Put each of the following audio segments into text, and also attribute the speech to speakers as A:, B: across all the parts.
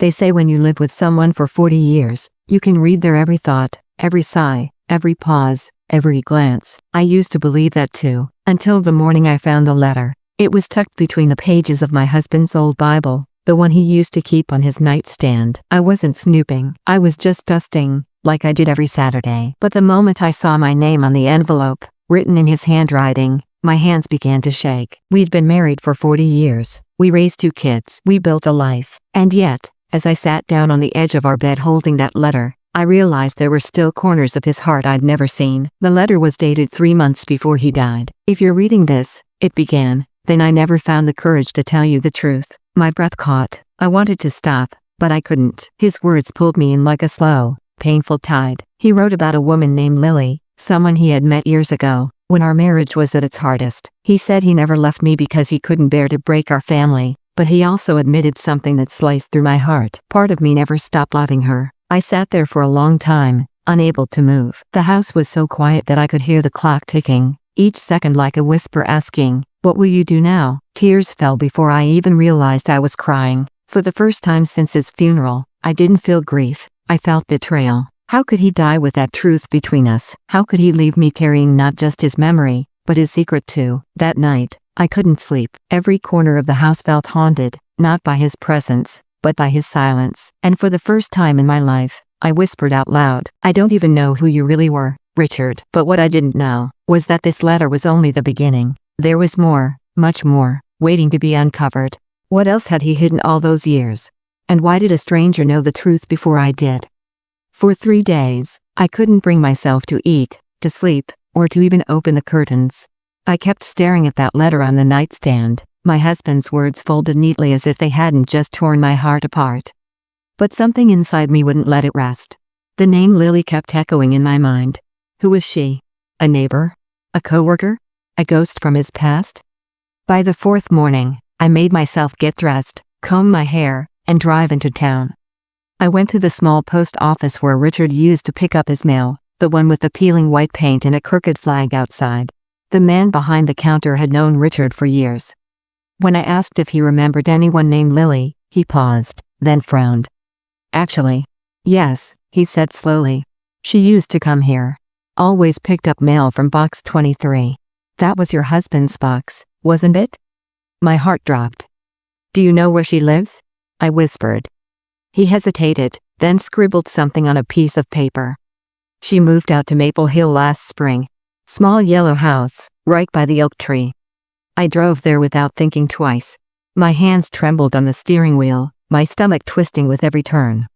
A: They say when you live with someone for 40 years, you can read their every thought, every sigh, every pause, every glance. I used to believe that too, until the morning I found the letter. It was tucked between the pages of my husband's old Bible, the one he used to keep on his nightstand. I wasn't snooping. I was just dusting, like I did every Saturday. But the moment I saw my name on the envelope, written in his handwriting, my hands began to shake. We'd been married for 40 years. We raised 2 kids. We built a life. And yet, as I sat down on the edge of our bed holding that letter, I realized there were still corners of his heart I'd never seen. The letter was dated 3 months before he died. "If you're reading this," it began, "then I never found the courage to tell you the truth." My breath caught. I wanted to stop, but I couldn't. His words pulled me in like a slow, painful tide. He wrote about a woman named Lily, someone he had met years ago, when our marriage was at its hardest. He said he never left me because he couldn't bear to break our family, but he also admitted something that sliced through my heart. Part of me never stopped loving her. I sat there for a long time, unable to move. The house was so quiet that I could hear the clock ticking, each second like a whisper asking, "What will you do now?" Tears fell before I even realized I was crying. For the first time since his funeral, I didn't feel grief. I felt betrayal. How could he die with that truth between us? How could he leave me carrying not just his memory, but his secret too? That night, I couldn't sleep. Every corner of the house felt haunted, not by his presence, but by his silence. And for the first time in my life, I whispered out loud, "I don't even know who you really were, Richard." But what I didn't know was that this letter was only the beginning. There was more, much more, waiting to be uncovered. What else had he hidden all those years? And why did a stranger know the truth before I did? For 3 days, I couldn't bring myself to eat, to sleep, or to even open the curtains. I kept staring at that letter on the nightstand, my husband's words folded neatly as if they hadn't just torn my heart apart. But something inside me wouldn't let it rest. The name Lily kept echoing in my mind. Who was she? A neighbor? A coworker? A ghost from his past? By the 4th morning, I made myself get dressed, comb my hair, and drive into town. I went to the small post office where Richard used to pick up his mail, the one with the peeling white paint and a crooked flag outside. The man behind the counter had known Richard for years. When I asked if he remembered anyone named Lily, he paused, then frowned. "Actually, yes," he said slowly. "She used to come here. Always picked up mail from box 23. That was your husband's box, wasn't it?" My heart dropped. "Do you know where she lives?" I whispered. He hesitated, then scribbled something on a piece of paper. "She moved out to Maple Hill last spring. Small yellow house, right by the oak tree." I drove there without thinking twice. My hands trembled on the steering wheel, my stomach twisting with every turn.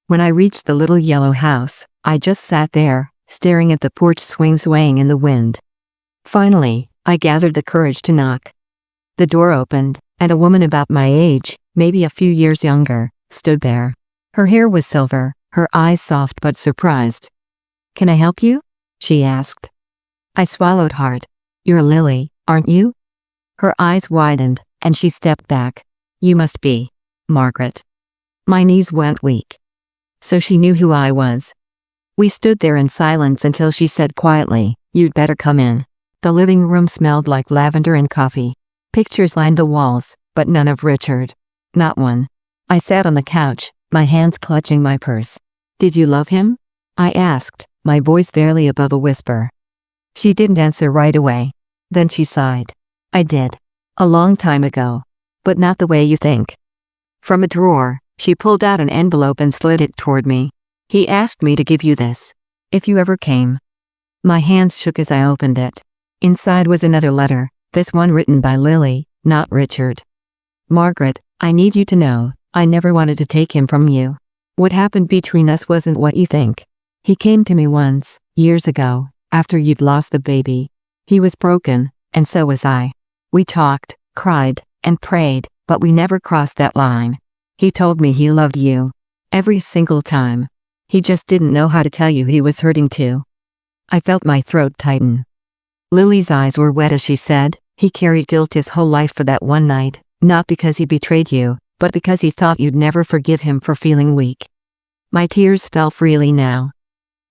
A: When I reached the little yellow house, I just sat there, staring at the porch swing swaying in the wind. Finally, I gathered the courage to knock. The door opened, and a woman about my age, maybe a few years younger, stood there. Her hair was silver, her eyes soft but surprised. "Can I help you?" she asked. I swallowed hard. "You're Lily, aren't you?" Her eyes widened, and she stepped back. "You must be Margaret." My knees went weak. So she knew who I was. We stood there in silence until she said quietly, "You'd better come in." The living room smelled like lavender and coffee. Pictures lined the walls, but none of Richard. Not one. I sat on the couch, my hands clutching my purse. "Did you love him?" I asked, my voice barely above a whisper. She didn't answer right away. Then she sighed. "I did. A long time ago. But not the way you think." From a drawer, she pulled out an envelope and slid it toward me. "He asked me to give you this. If you ever came." My hands shook as I opened it. Inside was another letter, this one written by Lily, not Richard. "Margaret, I need you to know, I never wanted to take him from you. What happened between us wasn't what you think. He came to me once, years ago, after you'd lost the baby. He was broken, and so was I. We talked, cried, and prayed, but we never crossed that line. He told me he loved you. Every single time. He just didn't know how to tell you he was hurting too." I felt my throat tighten. Lily's eyes were wet as she said, "He carried guilt his whole life for that one night, not because he betrayed you, but because he thought you'd never forgive him for feeling weak." My tears fell freely now.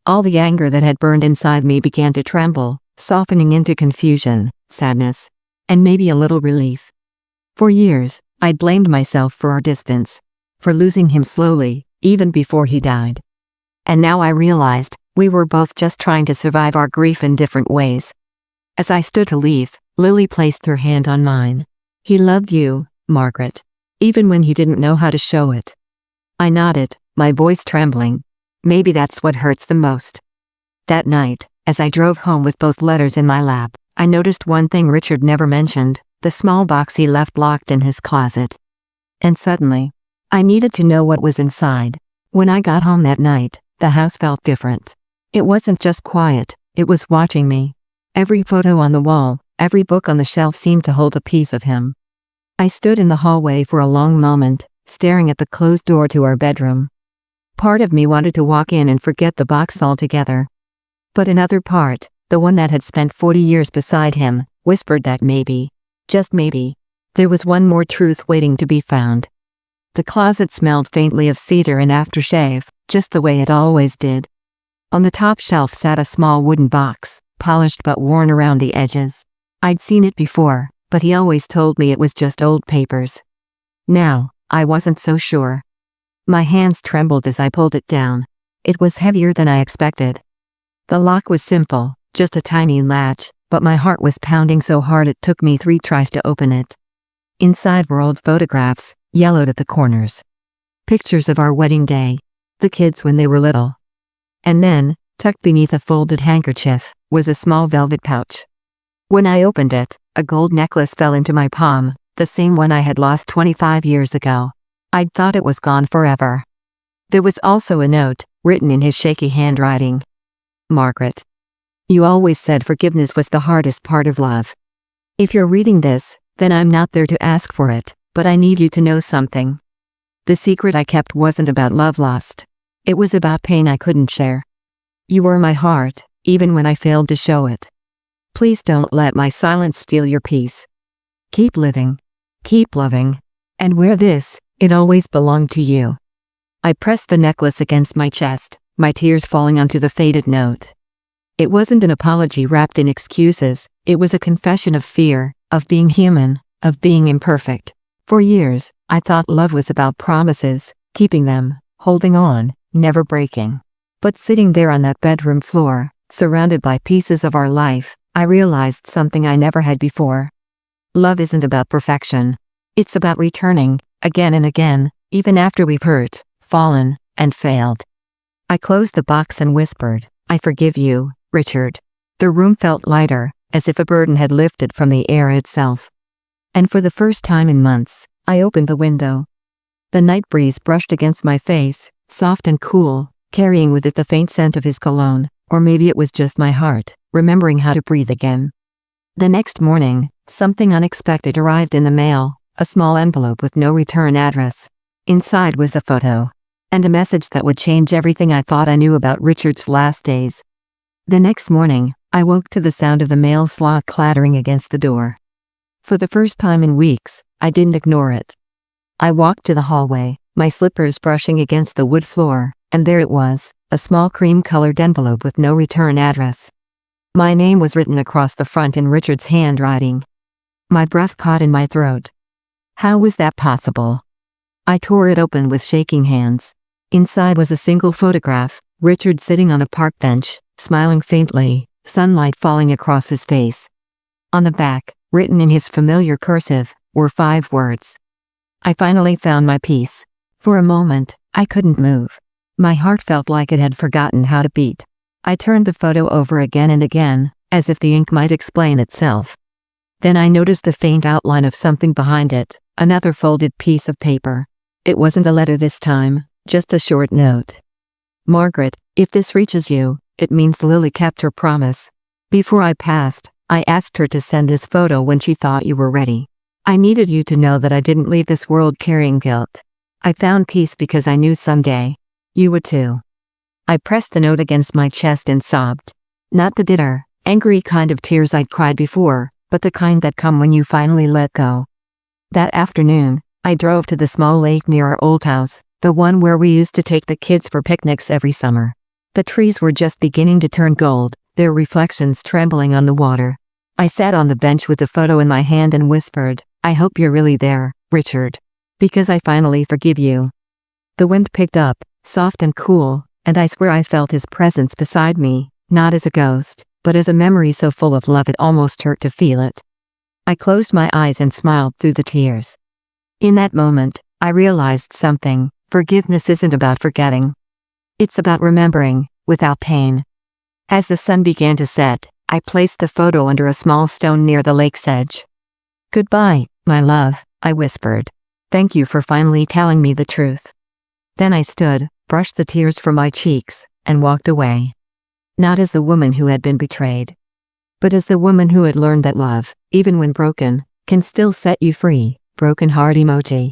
A: All the anger that had burned inside me began to tremble, softening into confusion, sadness, and maybe a little relief. For years, I'd blamed myself for our distance. for losing him slowly, even before he died. And now I realized, we were both just trying to survive our grief in different ways. As I stood to leave, Lily placed her hand on mine. "He loved you, Margaret. Even when he didn't know how to show it." I nodded, my voice trembling. Maybe that's what hurts the most. That night, as I drove home with both letters in my lap, I noticed one thing Richard never mentioned, the small box he left locked in his closet. And suddenly, I needed to know what was inside. When I got home that night, the house felt different. It wasn't just quiet, it was watching me. Every photo on the wall, every book on the shelf seemed to hold a piece of him. I stood in the hallway for a long moment, staring at the closed door to our bedroom. Part of me wanted to walk in and forget the box altogether. But another part, the one that had spent 40 years beside him, whispered that maybe, just maybe, there was one more truth waiting to be found. The closet smelled faintly of cedar and aftershave, just the way it always did. On the top shelf sat a small wooden box, polished but worn around the edges. I'd seen it before, but he always told me it was just old papers. Now, I wasn't so sure. My hands trembled as I pulled it down. It was heavier than I expected. The lock was simple, just a tiny latch, but my heart was pounding so hard it took me 3 tries to open it. Inside were old photographs, yellowed at the corners. Pictures of our wedding day, the kids when they were little. And then, tucked beneath a folded handkerchief, was a small velvet pouch. When I opened it, a gold necklace fell into my palm, the same one I had lost 25 years ago. I'd thought it was gone forever. There was also a note, written in his shaky handwriting. "Margaret. You always said forgiveness was the hardest part of love. If you're reading this, then I'm not there to ask for it, but I need you to know something. The secret I kept wasn't about love lost. It was about pain I couldn't share. You were my heart, even when I failed to show it. Please don't let my silence steal your peace. Keep living. Keep loving. And wear this, it always belonged to you." I pressed the necklace against my chest, my tears falling onto the faded note. It wasn't an apology wrapped in excuses, it was a confession of fear, of being human, of being imperfect. For years, I thought love was about promises, keeping them, holding on, never breaking. But sitting there on that bedroom floor, surrounded by pieces of our life, I realized something I never had before. Love isn't about perfection. It's about returning, again and again, even after we've hurt, fallen, and failed. I closed the box and whispered, "I forgive you, Richard." The room felt lighter, as if a burden had lifted from the air itself. And for the first time in months, I opened the window. The night breeze brushed against my face, soft and cool, carrying with it the faint scent of his cologne, or maybe it was just my heart, remembering how to breathe again. The next morning, something unexpected arrived in the mail, a small envelope with no return address. Inside was a photo. And a message that would change everything I thought I knew about Richard's last days. The next morning, I woke to the sound of the mail slot clattering against the door. For the first time in weeks, I didn't ignore it. I walked to the hallway, my slippers brushing against the wood floor, and there it was, a small cream-colored envelope with no return address. My name was written across the front in Richard's handwriting. My breath caught in my throat. How was that possible? I tore it open with shaking hands. Inside was a single photograph, Richard sitting on a park bench, smiling faintly, sunlight falling across his face. On the back, written in his familiar cursive, were 5 words. I finally found my peace. For a moment, I couldn't move. My heart felt like it had forgotten how to beat. I turned the photo over again and again, as if the ink might explain itself. Then I noticed the faint outline of something behind it, another folded piece of paper. It wasn't a letter this time, just a short note. "Margaret, if this reaches you, it means Lily kept her promise. Before I passed, I asked her to send this photo when she thought you were ready. I needed you to know that I didn't leave this world carrying guilt. I found peace because I knew someday you would too." I pressed the note against my chest and sobbed. Not the bitter, angry kind of tears I'd cried before, but the kind that come when you finally let go. That afternoon, I drove to the small lake near our old house, the one where we used to take the kids for picnics every summer. The trees were just beginning to turn gold, their reflections trembling on the water. I sat on the bench with the photo in my hand and whispered, "I hope you're really there, Richard. Because I finally forgive you." The wind picked up, soft and cool, and I swear I felt his presence beside me, not as a ghost, but as a memory so full of love it almost hurt to feel it. I closed my eyes and smiled through the tears. In that moment, I realized something: forgiveness isn't about forgetting. It's about remembering, without pain. As the sun began to set, I placed the photo under a small stone near the lake's edge. "Goodbye, my love," I whispered. "Thank you for finally telling me the truth." Then I stood, brushed the tears from my cheeks, and walked away. Not as the woman who had been betrayed, but as the woman who had learned that love, even when broken, can still set you free. Broken heart emoji.